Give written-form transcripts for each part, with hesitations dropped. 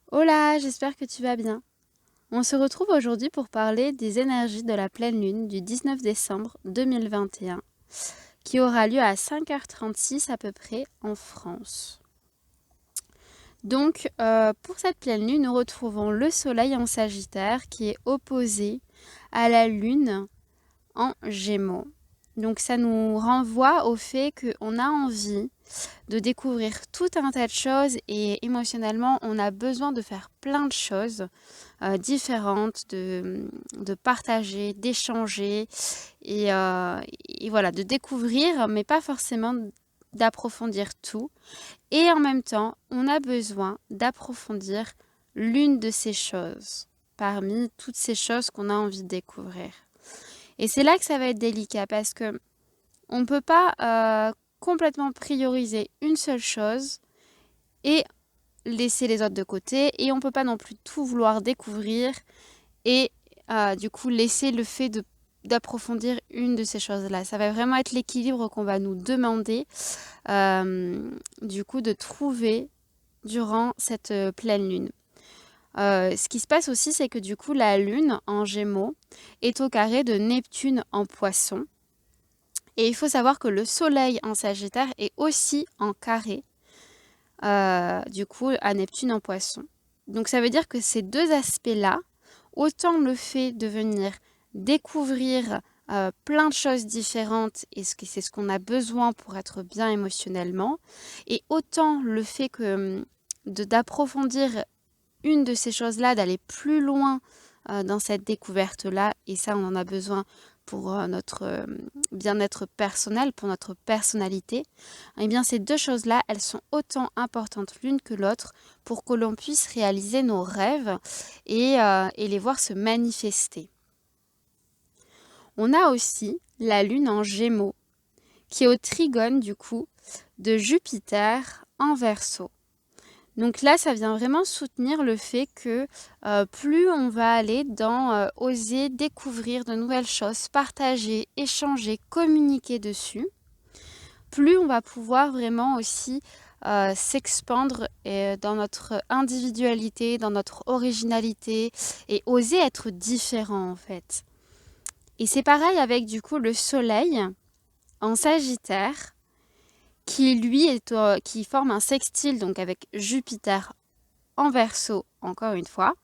Hola, j'espère que tu vas bien. On se retrouve aujourd'hui pour parler des énergies de la pleine lune du 19 décembre 2021, qui aura lieu à 5h36 à peu près en France. Donc, pour cette pleine lune, nous retrouvons le soleil en Sagittaire qui est opposé à la lune en Gémeaux. Donc, ça nous renvoie au fait qu'on a envie de découvrir tout un tas de choses et émotionnellement, on a besoin de faire plein de choses différentes, de partager, d'échanger et voilà, de découvrir, mais pas forcément d'approfondir tout. Et en même temps, on a besoin d'approfondir l'une de ces choses parmi toutes ces choses qu'on a envie de découvrir. Et c'est là que ça va être délicat parce que on ne peut pas complètement prioriser une seule chose et laisser les autres de côté. Et on ne peut pas non plus tout vouloir découvrir et du coup laisser le fait d'approfondir une de ces choses-là. Ça va vraiment être l'équilibre qu'on va nous demander du coup de trouver durant cette pleine lune. Ce qui se passe aussi, c'est que du coup, la lune en Gémeaux est au carré de Neptune en Poisson. Et il faut savoir que le soleil en Sagittaire est aussi en carré, du coup, à Neptune en Poisson. Donc ça veut dire que ces deux aspects-là, autant le fait de venir découvrir plein de choses différentes, et c'est ce qu'on a besoin pour être bien émotionnellement, et autant le fait que d'approfondir une de ces choses-là, d'aller plus loin dans cette découverte-là, et ça on en a besoin pour notre bien-être personnel, pour notre personnalité, eh bien ces deux choses-là, elles sont autant importantes l'une que l'autre pour que l'on puisse réaliser nos rêves et les voir se manifester. On a aussi la lune en Gémeaux, qui est au trigone du coup de Jupiter en Verseau. Donc là, ça vient vraiment soutenir le fait que plus on va aller dans oser découvrir de nouvelles choses, partager, échanger, communiquer dessus, plus on va pouvoir vraiment aussi s'expandre dans notre individualité, dans notre originalité et oser être différent en fait. Et c'est pareil avec du coup le soleil en Sagittaire qui lui qui forme un sextile donc avec Jupiter en Verseau encore une fois.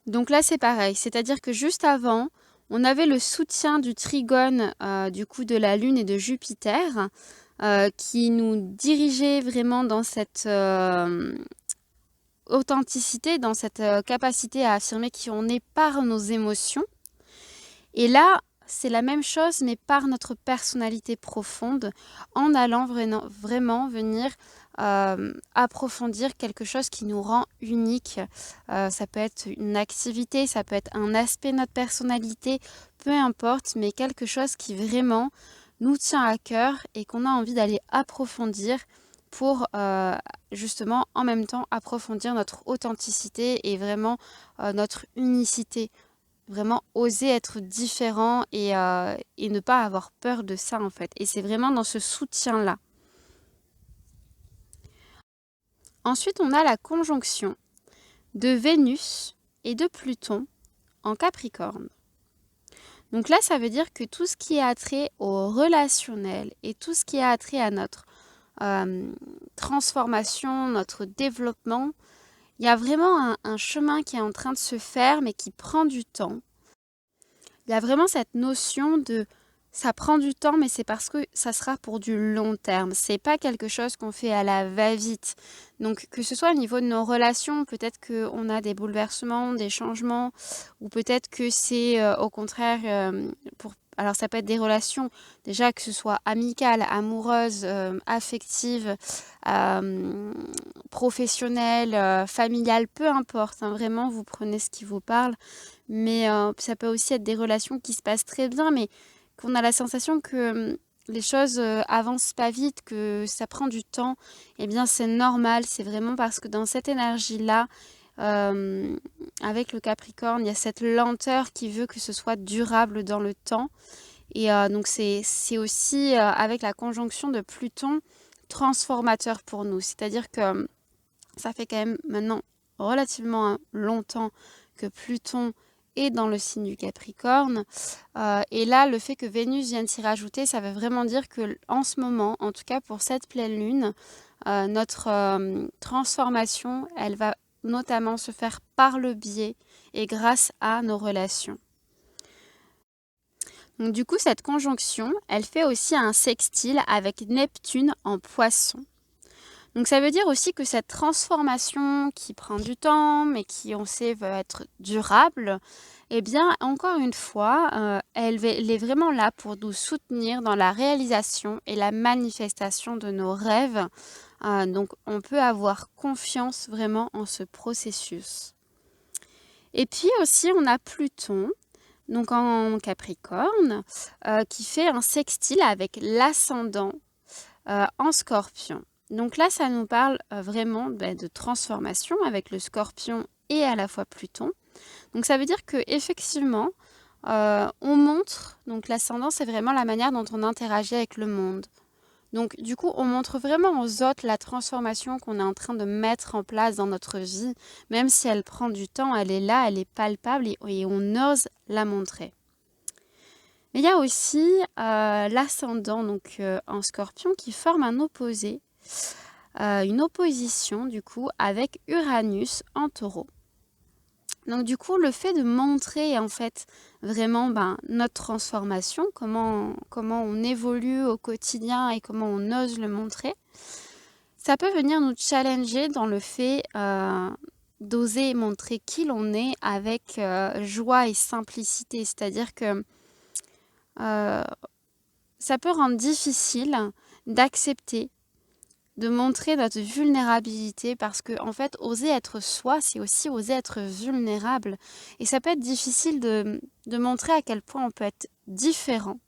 Donc là c'est pareil, c'est-à-dire que juste avant, on avait le soutien du trigone du coup de la Lune et de Jupiter qui nous dirigeait vraiment dans cette authenticité, dans cette capacité à affirmer qui on est par nos émotions. Et là, c'est la même chose, mais par notre personnalité profonde, en allant vraiment venir approfondir quelque chose qui nous rend unique. Ça peut être une activité, ça peut être un aspect de notre personnalité, peu importe, mais quelque chose qui vraiment nous tient à cœur et qu'on a envie d'aller approfondir pour justement en même temps approfondir notre authenticité et vraiment notre unicité. Vraiment oser être différent et ne pas avoir peur de ça en fait. Et c'est vraiment dans ce soutien-là. Ensuite, on a la conjonction de Vénus et de Pluton en Capricorne. Donc là, ça veut dire que tout ce qui est attrait au relationnel et tout ce qui est attrait à notre transformation, notre développement, il y a vraiment un chemin qui est en train de se faire, mais qui prend du temps. Il y a vraiment cette notion de ça prend du temps, mais c'est parce que ça sera pour du long terme. C'est pas quelque chose qu'on fait à la va-vite. Donc, que ce soit au niveau de nos relations, peut-être qu'on a des bouleversements, des changements, ou peut-être que c'est au contraire alors ça peut être des relations, déjà que ce soit amicales, amoureuses, affectives, professionnelles, familiales, peu importe, hein, vraiment, vous prenez ce qui vous parle. Mais ça peut aussi être des relations qui se passent très bien, mais qu'on a la sensation que les choses avancent pas vite, que ça prend du temps. Eh bien, c'est normal. C'est vraiment parce que dans cette énergie-là, avec le Capricorne, il y a cette lenteur qui veut que ce soit durable dans le temps. Et donc, c'est aussi avec la conjonction de Pluton transformateur pour nous. C'est-à-dire que ça fait quand même maintenant relativement longtemps que Pluton est dans le signe du Capricorne. Et là, le fait que Vénus vienne s'y rajouter, ça veut vraiment dire que en ce moment, en tout cas pour cette pleine lune, notre transformation, elle va notamment se faire par le biais et grâce à nos relations. Donc du coup, cette conjonction, elle fait aussi un sextile avec Neptune en Poisson. Donc ça veut dire aussi que cette transformation qui prend du temps, mais qui on sait va être durable, eh bien encore une fois, elle est vraiment là pour nous soutenir dans la réalisation et la manifestation de nos rêves. Donc on peut avoir confiance vraiment en ce processus. Et puis aussi on a Pluton, donc en Capricorne, qui fait un sextile avec l'ascendant en Scorpion. Donc là, ça nous parle vraiment de transformation avec le Scorpion et à la fois Pluton. Donc ça veut dire que effectivement, on montre, donc l'ascendant, c'est vraiment la manière dont on interagit avec le monde. Donc du coup, on montre vraiment aux autres la transformation qu'on est en train de mettre en place dans notre vie. Même si elle prend du temps, elle est là, elle est palpable et on ose la montrer. Mais il y a aussi l'ascendant donc en Scorpion qui forme un opposé, une opposition du coup avec Uranus en Taureau. Donc du coup, le fait de montrer en fait vraiment notre transformation, comment on évolue au quotidien et comment on ose le montrer, ça peut venir nous challenger dans le fait d'oser montrer qui l'on est avec joie et simplicité. C'est-à-dire que ça peut rendre difficile d'accepter, de montrer notre vulnérabilité parce que en fait, oser être soi, c'est aussi oser être vulnérable. Et ça peut être difficile de montrer à quel point on peut être différent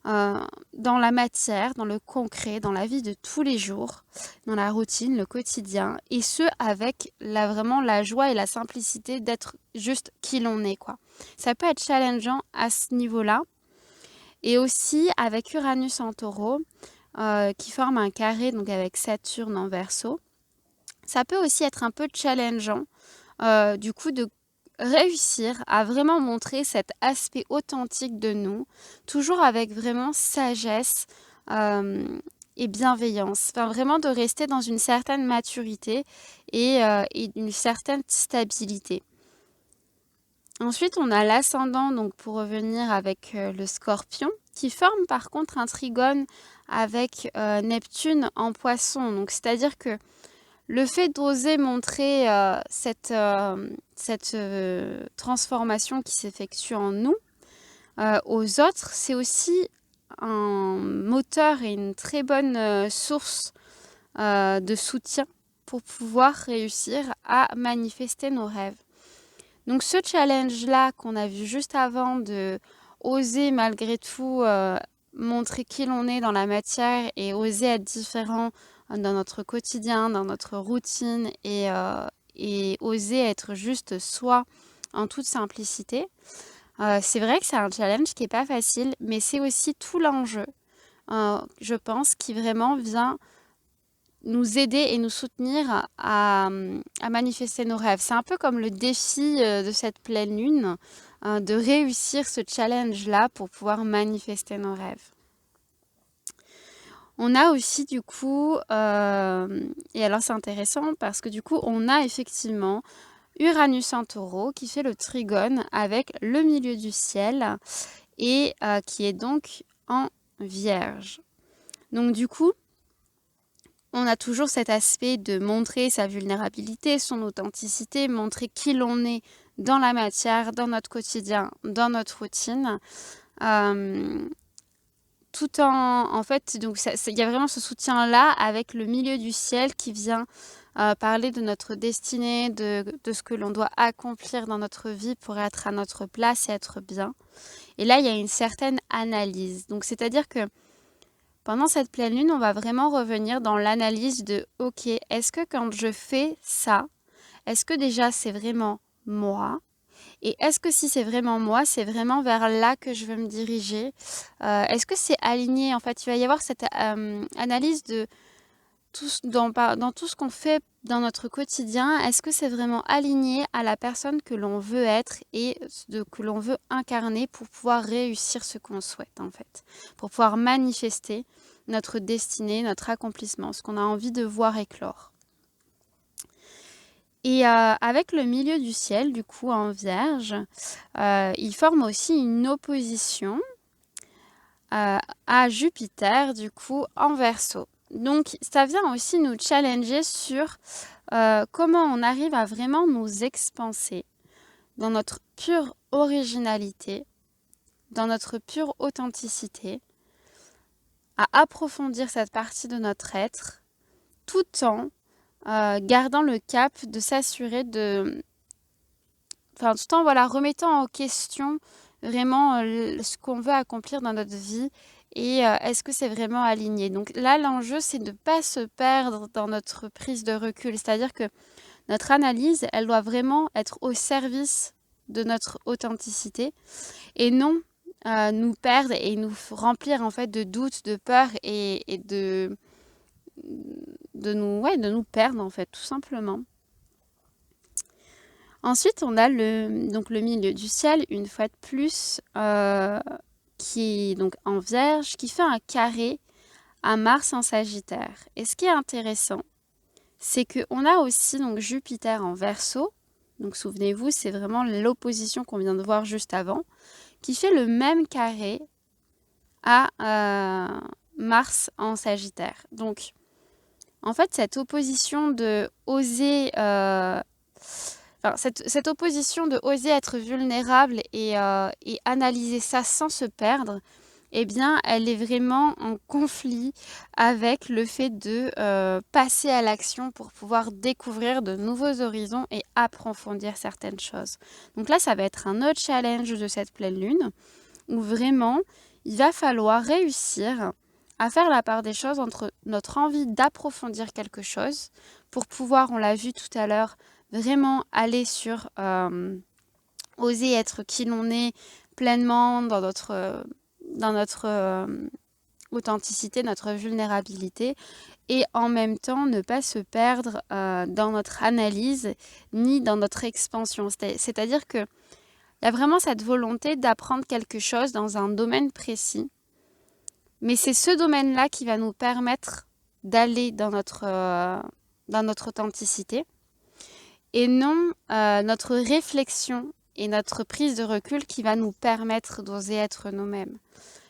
dans la matière, dans le concret, dans la vie de tous les jours, dans la routine, le quotidien. Et ce, avec vraiment la joie et la simplicité d'être juste qui l'on est, quoi. Ça peut être challengeant à ce niveau-là. Et aussi avec Uranus en Taureau, qui forme un carré donc avec Saturne en Verseau. Ça peut aussi être un peu challengeant, du coup, de réussir à vraiment montrer cet aspect authentique de nous, toujours avec vraiment sagesse et bienveillance. Enfin, vraiment de rester dans une certaine maturité et une certaine stabilité. Ensuite, on a l'ascendant, donc pour revenir avec le Scorpion, qui forme par contre un trigone avec Neptune en Poisson. Donc, c'est-à-dire que le fait d'oser montrer cette transformation qui s'effectue en nous aux autres, c'est aussi un moteur et une très bonne source de soutien pour pouvoir réussir à manifester nos rêves. Donc ce challenge-là qu'on a vu juste avant de oser malgré tout montrer qui l'on est dans la matière et oser être différent dans notre quotidien, dans notre routine et oser être juste soi en toute simplicité. C'est vrai que c'est un challenge qui n'est pas facile, mais c'est aussi tout l'enjeu, je pense, qui vraiment vient nous aider et nous soutenir à manifester nos rêves. C'est un peu comme le défi de cette pleine lune, de réussir ce challenge-là pour pouvoir manifester nos rêves. On a aussi du coup, et alors c'est intéressant parce que du coup on a effectivement Uranus en Taureau qui fait le trigone avec le milieu du ciel et qui est donc en Vierge. Donc du coup, on a toujours cet aspect de montrer sa vulnérabilité, son authenticité, montrer qui l'on est dans la matière, dans notre quotidien, dans notre routine. Tout en fait, donc il y a vraiment ce soutien-là avec le milieu du ciel qui vient parler de notre destinée, de ce que l'on doit accomplir dans notre vie pour être à notre place et être bien. Et là, il y a une certaine analyse. Donc, c'est-à-dire que pendant cette pleine lune, on va vraiment revenir dans l'analyse de « Ok, est-ce que quand je fais ça, est-ce que déjà c'est vraiment moi ? Et est-ce que si c'est vraiment moi, c'est vraiment vers là que je veux me diriger ? Est-ce que c'est aligné ? En fait, il va y avoir cette analyse de dans tout ce qu'on fait dans notre quotidien, est-ce que c'est vraiment aligné à la personne que l'on veut être et que l'on veut incarner pour pouvoir réussir ce qu'on souhaite en fait, pour pouvoir manifester notre destinée, notre accomplissement, ce qu'on a envie de voir éclore. Et avec le milieu du ciel, du coup, en Vierge, il forme aussi une opposition à Jupiter, du coup, en Verseau. Donc, ça vient aussi nous challenger sur comment on arrive à vraiment nous expanser dans notre pure originalité, dans notre pure authenticité, à approfondir cette partie de notre être, tout en gardant le cap de s'assurer Enfin, tout en remettant en question vraiment ce qu'on veut accomplir dans notre vie et est-ce que c'est vraiment aligné. Donc là, l'enjeu, c'est de ne pas se perdre dans notre prise de recul. C'est-à-dire que notre analyse, elle doit vraiment être au service de notre authenticité et non nous perdre et nous remplir en fait de doutes, de peurs et de nous perdre en fait, tout simplement. Ensuite, on a le milieu du ciel, une fois de plus, qui est donc en Vierge, qui fait un carré à Mars en Sagittaire. Et ce qui est intéressant, c'est qu'on a aussi donc Jupiter en Verseau. Donc souvenez-vous, c'est vraiment l'opposition qu'on vient de voir juste avant, qui fait le même carré à Mars en Sagittaire. Donc, en fait, cette opposition de oser... cette opposition de oser être vulnérable et analyser ça sans se perdre, eh bien, elle est vraiment en conflit avec le fait de passer à l'action pour pouvoir découvrir de nouveaux horizons et approfondir certaines choses. Donc là, ça va être un autre challenge de cette pleine lune, où vraiment, il va falloir réussir à faire la part des choses entre notre envie d'approfondir quelque chose, pour pouvoir, on l'a vu tout à l'heure, vraiment aller sur oser être qui l'on est pleinement dans notre authenticité, notre vulnérabilité et en même temps ne pas se perdre dans notre analyse ni dans notre expansion. C'est-à-dire qu'il y a vraiment cette volonté d'apprendre quelque chose dans un domaine précis, mais c'est ce domaine-là qui va nous permettre d'aller dans notre authenticité et non notre réflexion et notre prise de recul qui va nous permettre d'oser être nous-mêmes.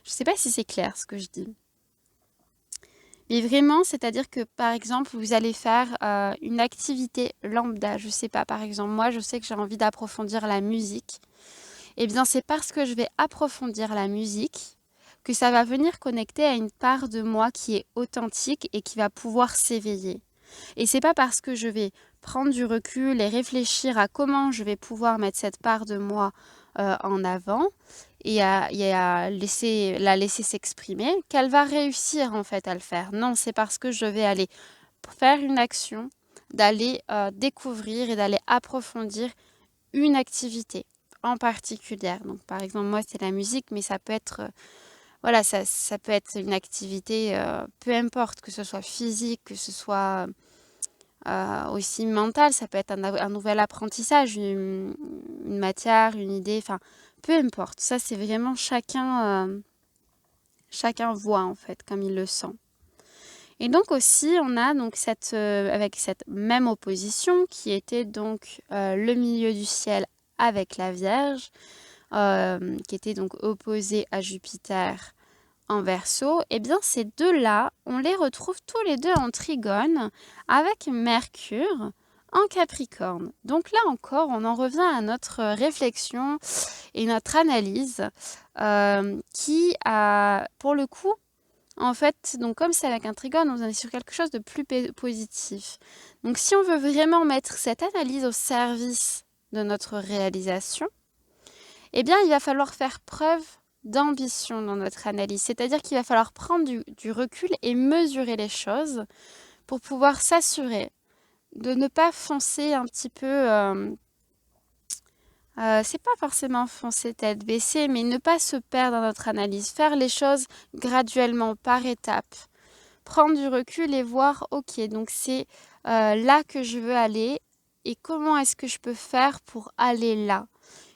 Je ne sais pas si c'est clair ce que je dis. Mais vraiment, c'est-à-dire que par exemple, vous allez faire une activité lambda. Je ne sais pas, par exemple, moi je sais que j'ai envie d'approfondir la musique. Eh bien, c'est parce que je vais approfondir la musique que ça va venir connecter à une part de moi qui est authentique et qui va pouvoir s'éveiller. Et c'est pas parce que je vais prendre du recul et réfléchir à comment je vais pouvoir mettre cette part de moi en avant et à la laisser s'exprimer qu'elle va réussir en fait à le faire. Non, c'est parce que je vais aller faire une action, d'aller découvrir et d'aller approfondir une activité en particulier. Donc par exemple, moi c'est la musique, mais ça peut être ça peut être une activité, peu importe, que ce soit physique, que ce soit aussi mental, ça peut être un nouvel apprentissage, une matière, une idée, enfin, peu importe. Ça, c'est vraiment chacun voit en fait comme il le sent. Et donc aussi, on a donc avec cette même opposition qui était donc le milieu du ciel avec la Vierge, qui était donc opposé à Jupiter en Verseau, eh bien ces deux-là, on les retrouve tous les deux en trigone avec Mercure en Capricorne. Donc là encore, on en revient à notre réflexion et notre analyse qui a, pour le coup, en fait, donc comme c'est avec un trigone, on est sur quelque chose de plus positif. Donc si on veut vraiment mettre cette analyse au service de notre réalisation, eh bien il va falloir faire preuve d'ambition dans notre analyse. C'est-à-dire qu'il va falloir prendre du recul et mesurer les choses pour pouvoir s'assurer de ne pas foncer un petit peu... c'est pas forcément foncer tête baissée, mais ne pas se perdre dans notre analyse. Faire les choses graduellement, par étapes, prendre du recul et voir, ok, donc c'est là que je veux aller et comment est-ce que je peux faire pour aller là.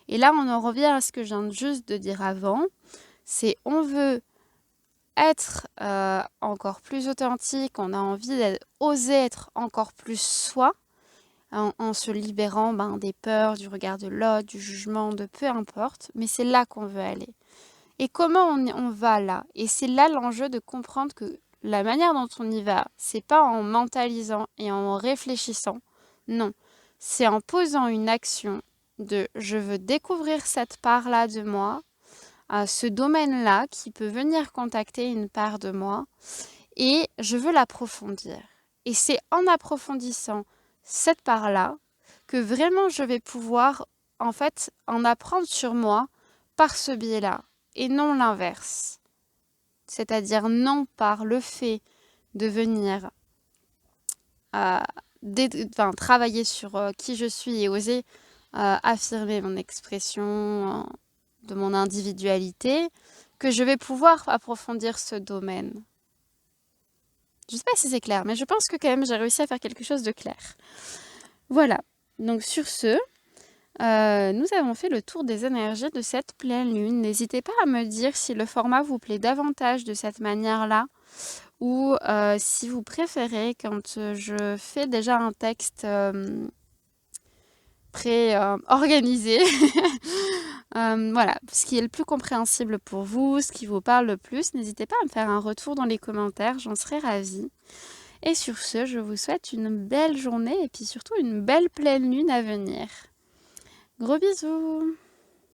Et là, on en revient à ce que je viens juste de dire avant, c'est on veut être encore plus authentique, on a envie d'oser être encore plus soi, en se libérant des peurs, du regard de l'autre, du jugement, de peu importe, mais c'est là qu'on veut aller. Et comment on va là? Et c'est là l'enjeu de comprendre que la manière dont on y va, c'est pas en mentalisant et en réfléchissant, non, c'est en posant une action de je veux découvrir cette part-là de moi, ce domaine-là qui peut venir contacter une part de moi et je veux l'approfondir. Et c'est en approfondissant cette part-là que vraiment je vais pouvoir en fait en apprendre sur moi par ce biais-là et non l'inverse. C'est-à-dire non par le fait de venir travailler sur qui je suis et oser affirmer mon expression de mon individualité, que je vais pouvoir approfondir ce domaine. Je ne sais pas si c'est clair, mais je pense que quand même j'ai réussi à faire quelque chose de clair. Voilà, donc sur ce, nous avons fait le tour des énergies de cette pleine lune. N'hésitez pas à me dire si le format vous plaît davantage de cette manière-là ou si vous préférez quand je fais déjà un texte pré-organisé. Voilà, ce qui est le plus compréhensible pour vous, ce qui vous parle le plus. N'hésitez pas à me faire un retour dans les commentaires, j'en serais ravie. Et sur ce, je vous souhaite une belle journée et puis surtout une belle pleine lune à venir. Gros bisous!